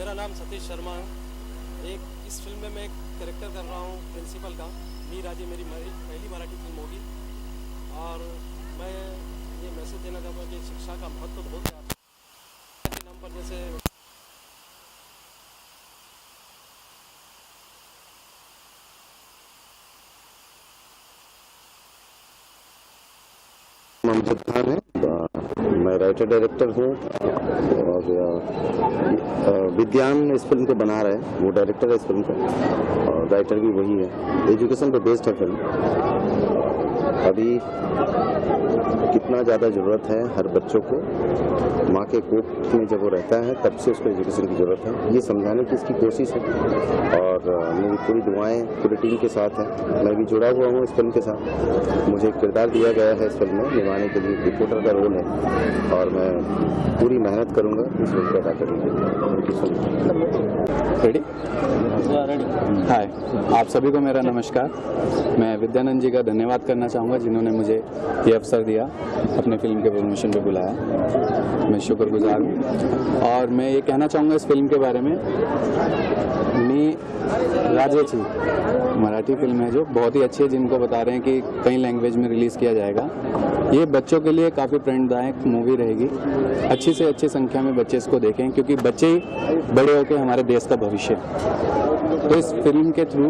मेरा नाम सतीश शर्मा है। इस फिल्म में मैं एक कैरेक्टर कर रहा हूँ प्रिंसिपल का। मी राजे मेरी पहली मराठी फिल्म होगी और मैं ये मैसेज देना चाहता हूँ कि शिक्षा का महत्व बहुत ज़्यादा के नाम पर जैसे अमजद खान है, मैं राइटर डायरेक्टर हूँ और विद्यान इस फिल्म को बना रहे हैं, वो डायरेक्टर है इस फिल्म का और राइटर भी वही है। एजुकेशन पे बेस्ड है फिल्म। अभी कितना ज़्यादा ज़रूरत है हर बच्चों को, माँ के कोख में जब वो रहता है तब से उसको एजुकेशन की ज़रूरत है, ये समझाने की इसकी कोशिश है। और मेरी पूरी दुआएं पूरी टीम के साथ है। मैं भी जुड़ा हुआ हूँ इस फिल्म के साथ। मुझे एक किरदार दिया गया है इस फिल्म में निभाने के लिए, रिपोर्टर का रोल है और मैं पूरी मेहनत करूँगा इस रोल को अदा करने के लिए। रेडी? हाय, आप सभी को मेरा नमस्कार। मैं विद्यानंद जी का धन्यवाद करना चाहूँगा जिन्होंने मुझे ये अवसर दिया, अपने फिल्म के प्रमोशन पे बुलाया। मैं शुक्रगुजार हूँ और मैं ये कहना चाहूँगा इस फिल्म के बारे में, मी राजेची मराठी फिल्म है जो बहुत ही अच्छी है, जिनको बता रहे हैं कि कई लैंग्वेज में रिलीज़ किया जाएगा। ये बच्चों के लिए काफ़ी प्रेरणादायक मूवी रहेगी। अच्छी से अच्छी संख्या में बच्चे इसको देखें क्योंकि बच्चे ही बड़े होकर हमारे देश का भविष्य। तो इस फिल्म के थ्रू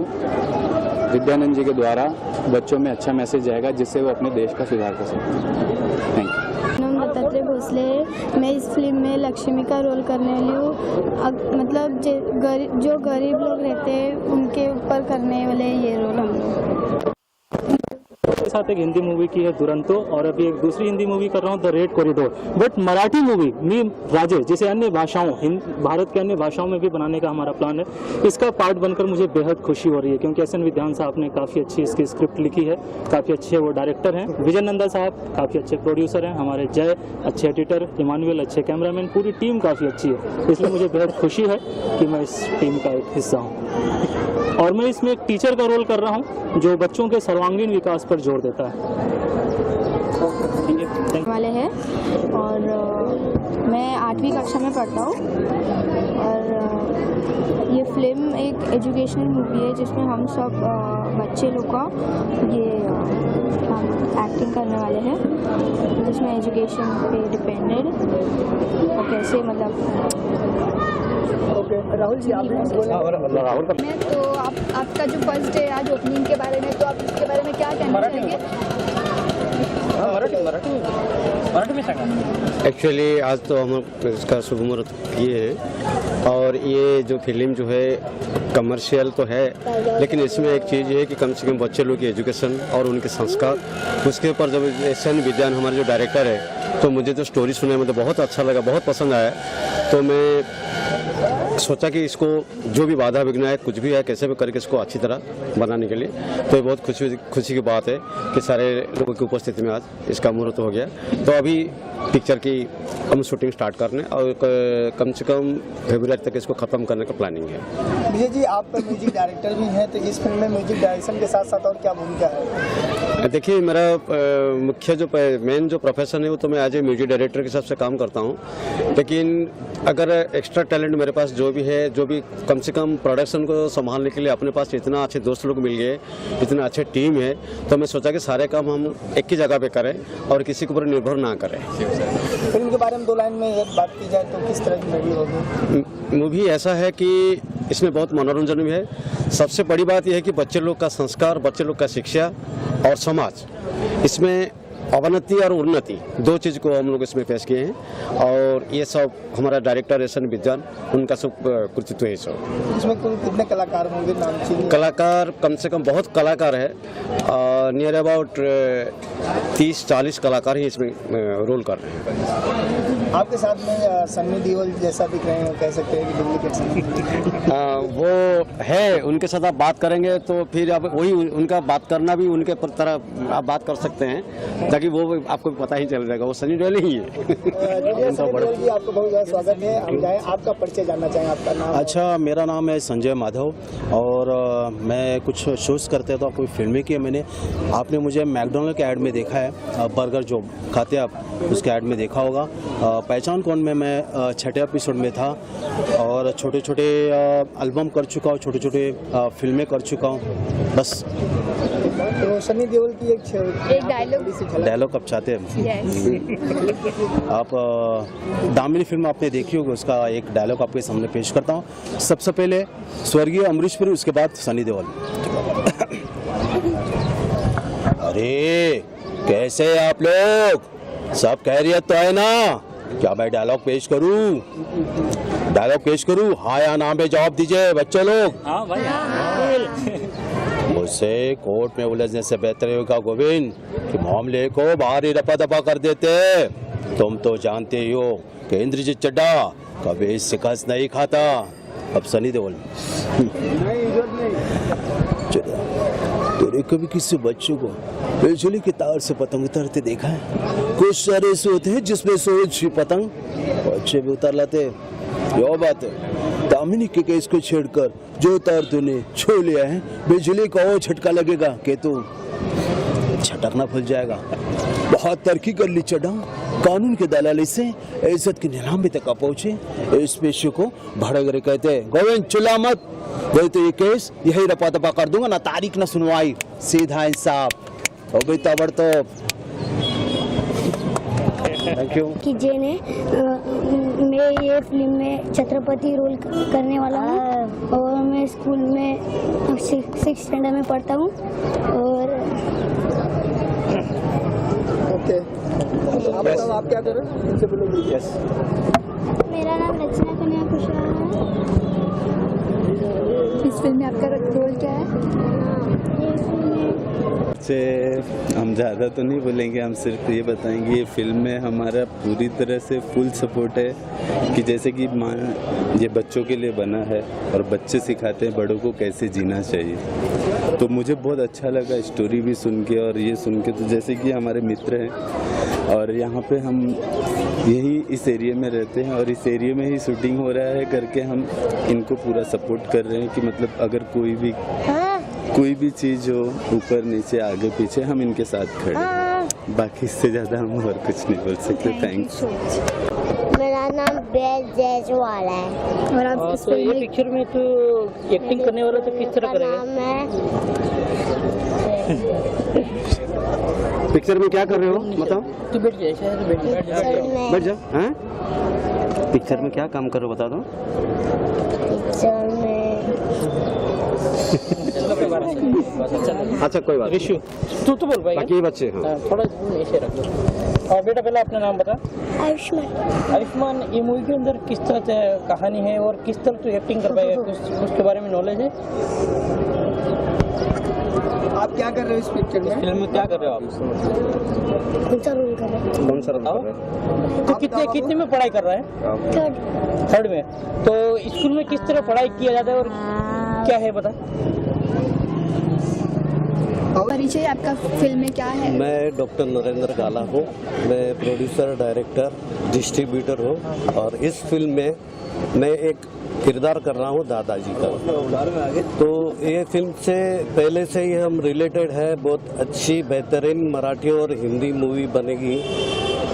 विद्यानंद जी के द्वारा बच्चों में अच्छा मैसेज जाएगा जिससे वो अपने देश का सुधार कर सकें। Thank you. नाम दत्तात्रेय भोसले है। मैं इस फिल्म में लक्ष्मी का रोल करने वाली हूँ। मतलब जो गरीब लोग रहते हैं उनके ऊपर करने वाले ये रोल हम लोग। साथ एक हिंदी मूवी की है दुरंतो और अभी एक दूसरी हिंदी मूवी कर रहा हूँ the red corridor. But Marathi movie Mi Raje जिसे अन्य भाषाओं भारत के अन्य भाषाओं में भी बनाने का हमारा प्लान है, इसका पार्ट बनकर मुझे बेहद खुशी हो रही है क्योंकि एस एन विद्यान साहब ने काफ़ी अच्छी इसकी स्क्रिप्ट लिखी है, काफ़ी अच्छे वो डायरेक्टर हैं। विजय नंदा साहब काफ़ी अच्छे प्रोड्यूसर हैं, हमारे जय अच्छे एडिटर, इमानुएल अच्छे कैमरामैन, पूरी टीम काफ़ी अच्छी है। इसलिए मुझे बेहद खुशी है कि मैं इस टीम का एक हिस्सा हूँ और मैं इसमें एक टीचर का रोल कर रहा हूँ जो बच्चों के सर्वांगीण विकास पर जोर देता है। वाले हैं और मैं 8वीं कक्षा में पढ़ता हूँ और ये फिल्म एक एजुकेशनल मूवी है जिसमें हम सब बच्चे लोग का ये हम एक्टिंग करने वाले हैं, जिसमें एजुकेशन पे डिपेंडेड और कैसे मतलब राहुल जी आपने राहुल का मैं तो आपका जो फर्स्ट डे आज ओपनिंग के बारे में, तो आप इसके बारे में क्या कहना चाहेंगे? मराठी में सांगा। एक्चुअली आज तो हम इसका शुभ मुहूर्त किए हैं और ये जो फिल्म जो है कमर्शियल तो है, लेकिन इसमें एक चीज़ ये है कि कम से कम बच्चे लोग की एजुकेशन और उनके संस्कार, उसके ऊपर जब एस एन विद्यान हमारे जो डायरेक्टर है, तो मुझे जो स्टोरी सुनने में तो बहुत अच्छा लगा, बहुत पसंद आया। तो मैं सोचा कि इसको जो भी बाधा विघ्न है, कुछ भी है, कैसे भी करके इसको अच्छी तरह बनाने के लिए, तो ये बहुत खुशी की बात है कि सारे लोगों की उपस्थिति में आज इसका मुहूर्त हो गया। तो अभी पिक्चर की हम शूटिंग स्टार्ट करने और कम से कम फरवरी तक इसको ख़त्म करने का प्लानिंग है। विजय जी आप म्यूजिक डायरेक्टर भी हैं, तो इस फिल्म में म्यूजिक डायरेक्शन के साथ साथ और क्या भूमिका है? देखिए, मेरा मुख्य जो मेन जो प्रोफेशन है वो तो मैं एज ए म्यूजिक डायरेक्टर के हिसाब से काम करता हूँ, लेकिन अगर एक्स्ट्रा टैलेंट मेरे पास जो भी है, जो भी कम से कम प्रोडक्शन को संभालने के लिए अपने पास इतना अच्छे दोस्त लोग मिल गए, इतना अच्छे टीम है, तो मैं सोचा कि सारे काम हम एक ही जगह पे करें और किसी के ऊपर निर्भर ना करें। फिल्म के बारे में 2 लाइन में एक बात की जाए तो किस तरह की मूवी होगी? मूवी ऐसा है कि इसमें बहुत मनोरंजन भी है। सबसे बड़ी बात यह है कि बच्चे लोग का संस्कार, बच्चे लोग का शिक्षा और समाज, इसमें अवनति और उन्नति 2 चीज़ को हम लोग इसमें पेश किए हैं और ये सब हमारा डायरेक्टर एस एन विद्यान, उनका सब कृतित्व है। सब इसमें कुल कितने कलाकार होंगे? नाम चाहिए। कलाकार कम से कम बहुत कलाकार है, नियर अबाउट 30-40 कलाकार ही इसमें रोल कर रहे हैं। आपके साथ में सन्नी देओल जैसा दिख रहे हैं, कह सकते हैं कि डुप्लीकेट सन्नी वो है, उनके साथ आप बात करेंगे तो फिर आप वही उनका बात करना भी उनके तरह आप बात कर सकते हैं। बाकी वो आपको पता ही चल जाएगा, वो सनी देओल ही है। सनी देओल जी, आपको बहुत बहुत स्वागत है। हम जाए आपका परिचय जानना चाहेंगे, आपका नाम? अच्छा, मेरा नाम है संजय माधव और मैं कुछ शोज करते तो कोई फिल्में की है मैंने। आपने मुझे मैकडोनल्ड के ऐड में देखा है, बर्गर जो खाते हैं आप उसके ऐड में देखा होगा। पहचान कौन में मैं छठे एपिसोड में था और छोटे छोटे एल्बम कर चुका हूँ, छोटे छोटे फिल्में कर चुका हूँ बस। तो सनी देओल की एक डायलॉग अब चाहते हैं आप? दामिनी फिल्म आपने देखी होगी, उसका एक डायलॉग आपके सामने पेश करता हूँ। सबसे पहले स्वर्गीय अमरीश पुरी, उसके बाद सनी देओल। अरे कैसे हैं आप लोग, सब खैरियत तो है ना? क्या मैं डायलॉग पेश करूं? डायलॉग पेश करूं? हाँ या ना में जवाब दीजिए बच्चे लोग। हाँ भाई, मुझसे कोर्ट में उलझने से बेहतर होगा गोविंद कि मामले को बाहर ही रफा दफा कर देते। तुम तो जानते ही हो कि इंद्रजीत चड्ढा कभी शिकस्त नहीं खाता। अब सनी देओल, तूने कभी किसी बच्चों को बिजली की तार से पतंग उतारते देखा है? कुछ सारे ऐसे होते हैं जिसमें सोच पतंग बच्चे भी उतार लाते। यो बात है, दामिनी के केस को छेड़कर जो तार तूने छू लिया है, बिजली का वो झटका लगेगा कि तू झटकना भूल जाएगा। बहुत तरक्की कर ली चड्ढा, कानून के दलाली से इज्जत की नीलामी तक पहुंचे। इस पेशे को भाड़ेगरे कहते हैं। गोविंद चिल्ला मत, बोले तो ये केस यही रपा दपा कर दूंगा, ना तारीख ना सुनवाई, सीधा इंसाफ हो गई ताबड़तोड़। Thank you. कि जेन है, मैं ये फिल्म में छत्रपति रोल करने वाला हूँ और मैं स्कूल में 6th स्टैंडर्ड में पढ़ता हूँ। और ओके, आप बताओ आप क्या कर रहे हो? इनसे बोलो। यस, मेरा नाम रचना कन्या कुशवाहा है। इस फिल्म में आपका रोल क्या है? से हम ज़्यादा तो नहीं बोलेंगे, हम सिर्फ ये बताएंगे ये फिल्म में हमारा पूरी तरह से फुल सपोर्ट है कि जैसे कि ये बच्चों के लिए बना है और बच्चे सिखाते हैं बड़ों को कैसे जीना चाहिए। तो मुझे बहुत अच्छा लगा स्टोरी भी सुन के और ये सुन के। तो जैसे कि हमारे मित्र हैं और यहाँ पे हम यही इस एरिया में रहते हैं और इस एरिया में ही शूटिंग हो रहा है करके हम इनको पूरा सपोर्ट कर रहे हैं कि मतलब अगर कोई भी चीज़ हो, ऊपर नीचे आगे पीछे, हम इनके साथ खड़े हैं। बाकी इससे ज़्यादा हम और कुछ नहीं बोल सकते। थैंक्स। मेरा नाम बेल जयसवाल है। और आप इस तो ये पिक्चर में तो एक्टिंग करने वाला तो किस तरह करेगा? पिक्चर में क्या कर रहे हो बताओ? तू बैठ जा, बैठ जा। हाँ, पिक्चर में क्या काम कर रहे हो बता दो। पिक्चर में अच्छा कोई बात ऋषु, तू तो बोल भाई। बाकी ये बच्चे। हाँ, थोड़ा ऐसे रखो। और बेटा पहले अपना नाम बता। आयुष्मान। आयुष्मान, ये मूवी के अंदर किस तरह से कहानी है और किस तरह तू एक्टिंग कर पाएगा, उसके बारे में नॉलेज है? आप क्या कर रहे हो इस पिक्चर में? फिल्म में क्या कर रहे हो आप? कौन सा रोल कर रहे हो? कौन सा रोल कर रहे हो? तो कितने में पढ़ाई कर रहा है? थर्ड में। तो स्कूल में किस तरह पढ़ाई किया जाता है और क्या है बता? परिचय आपका फिल्म में क्या है? मैं डॉक्टर नरेंद्र गाला हूँ। मैं प्रोड्यूसर, डायरेक्टर, डिस्ट्रीब्यूटर हूँ और इस फिल्म में मैं एक किरदार कर रहा हूँ दादाजी का। तो ये फिल्म से पहले से ही हम रिलेटेड है। बहुत अच्छी बेहतरीन मराठी और हिंदी मूवी बनेगी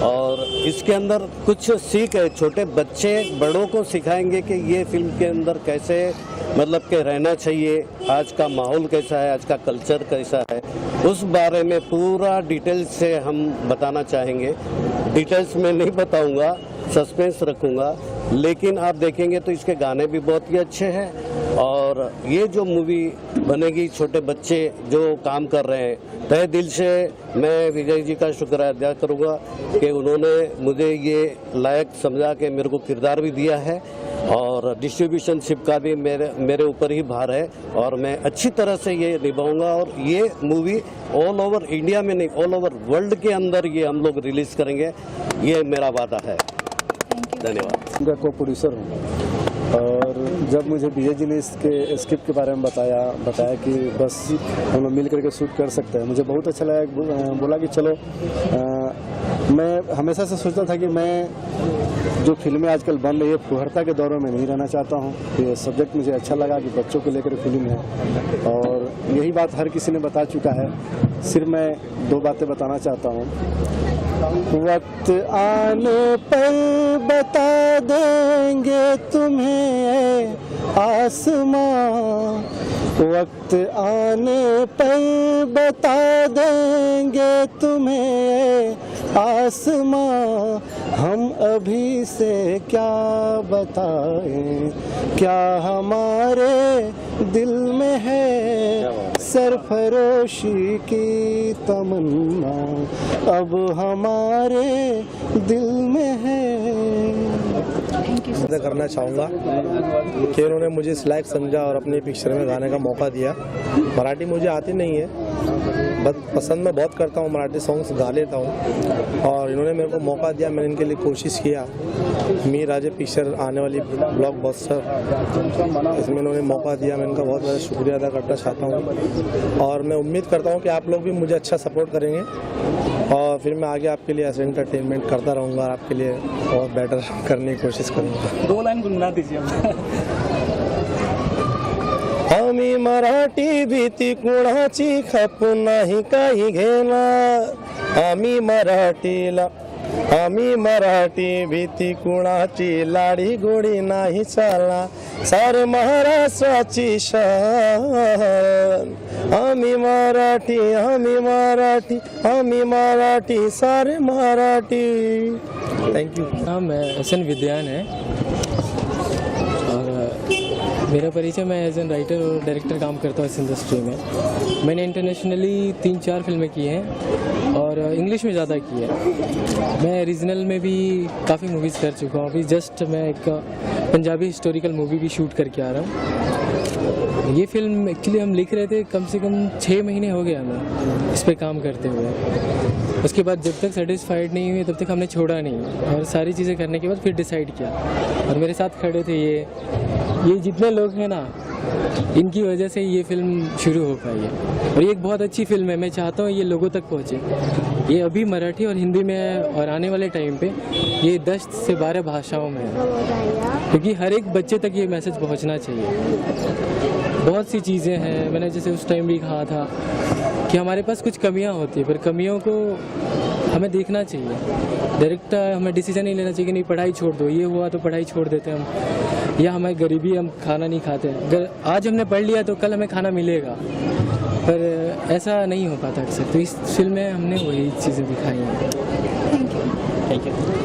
और इसके अंदर कुछ सीख है। छोटे बच्चे बड़ों को सिखाएंगे कि ये फिल्म के अंदर कैसे मतलब के रहना चाहिए, आज का माहौल कैसा है, आज का कल्चर कैसा है, उस बारे में पूरा डिटेल्स से हम बताना चाहेंगे। डिटेल्स में नहीं बताऊंगा, सस्पेंस रखूंगा, लेकिन आप देखेंगे तो इसके गाने भी बहुत ही अच्छे हैं। और ये जो मूवी बनेगी, छोटे बच्चे जो काम कर रहे हैं, तहे दिल से मैं विजय जी का शुक्र अदा करूँगा कि उन्होंने मुझे ये लायक समझा के मेरे को किरदार भी दिया है और डिस्ट्रीब्यूशनशिप का भी मेरे ऊपर ही भार है और मैं अच्छी तरह से ये निभाऊंगा। और ये मूवी ऑल ओवर इंडिया में नहीं, ऑल ओवर वर्ल्ड के अंदर ये हम लोग रिलीज करेंगे, ये मेरा वादा है। धन्यवाद। को प्रोड्यूसर हूँ और जब मुझे विजय जी ने इसके स्क्रिप्ट के बारे में बताया कि बस हम लोग मिल करके शूट कर सकते हैं, मुझे बहुत अच्छा लगा। बोला कि चलो, मैं हमेशा से सोचता था कि मैं जो फिल्में आजकल बन रही है फुहरता के दौरों में नहीं रहना चाहता हूँ। ये सब्जेक्ट मुझे अच्छा लगा कि बच्चों को लेकर फिल्म है, और यही बात हर किसी ने बता चुका है। सिर्फ मैं 2 बातें बताना चाहता हूँ। वक्त आने पर बता देंगे तुम्हें आसमां, वक्त आने पर बता देंगे तुम्हें आसमां, हम अभी से क्या बताएं, क्या हमारे दिल में है सरफरोशी की तमन्ना, अब हमारे दिल में है। करना चाहूँगा कि उन्होंने मुझे इस लायक समझा और अपनी पिक्चर में गाने का मौका दिया। मराठी मुझे आती नहीं है, बस पसंद मैं बहुत करता हूँ, मराठी सॉन्ग्स गा लेता हूँ, और इन्होंने मेरे को मौका दिया, मैंने इनके लिए कोशिश किया। मी राजे पिक्चर आने वाली ब्लॉकबस्टर, इसमें इन्होंने मौका दिया, मैं इनका बहुत ज़्यादा शुक्रिया अदा करना चाहता हूँ, और मैं उम्मीद करता हूँ कि आप लोग भी मुझे अच्छा सपोर्ट करेंगे, और फिर मैं आगे आपके लिए ऐसे एंटरटेनमेंट करता रहूँगा और आपके लिए और बेटर करने की कोशिश करूँगा। 2 लाइन गुनगुना दीजिए। आम्ही मराठी भीती कुणाची खप नाही काही घेणार, आम्ही मराठी भीती कुणाची लाडी गोडी नाही चालणार, सारे महाराष्ट्राची शान, आम्ही मराठी सारे मराठी। Thank you. नाम SN विद्यान है और मेरा परिचय, मैं एज एन राइटर और डायरेक्टर काम करता हूँ इस इंडस्ट्री में। मैंने इंटरनेशनली 3-4 फिल्में की हैं और इंग्लिश में ज़्यादा की है। मैं रीजनल में भी काफ़ी मूवीज़ कर चुका हूँ। अभी जस्ट मैं एक पंजाबी हिस्टोरिकल मूवी भी शूट करके आ रहा हूँ। ये फिल्म एक्चुअली हम लिख रहे थे, कम से कम 6 महीने हो गए हमें इस पर काम करते हुए। उसके बाद जब तक सेटिस्फाइड नहीं हुए तब तक हमने छोड़ा नहीं, और सारी चीज़ें करने के बाद फिर डिसाइड किया। और मेरे साथ खड़े थे ये जितने लोग हैं ना, इनकी वजह से ये फिल्म शुरू हो पाई है, और ये एक बहुत अच्छी फिल्म है। मैं चाहता हूँ ये लोगों तक पहुँचे। ये अभी मराठी और हिंदी में है, और आने वाले टाइम पे ये 10 से 12 भाषाओं में है, क्योंकि हर एक बच्चे तक ये मैसेज पहुँचना चाहिए। बहुत सी चीज़ें हैं, मैंने जैसे उस टाइम भी कहा था कि हमारे पास कुछ कमियां होती है, पर कमियों को हमें देखना चाहिए। डायरेक्ट हमें डिसीजन नहीं लेना चाहिए कि नहीं पढ़ाई छोड़ दो, ये हुआ तो पढ़ाई छोड़ देते हम, या हमें गरीबी, हम खाना नहीं खाते। अगर आज हमने पढ़ लिया तो कल हमें खाना मिलेगा, पर ऐसा नहीं हो पाता अक्सर। तो इस फिल्म में हमने वही चीज़ें दिखाई हैं। Thank you.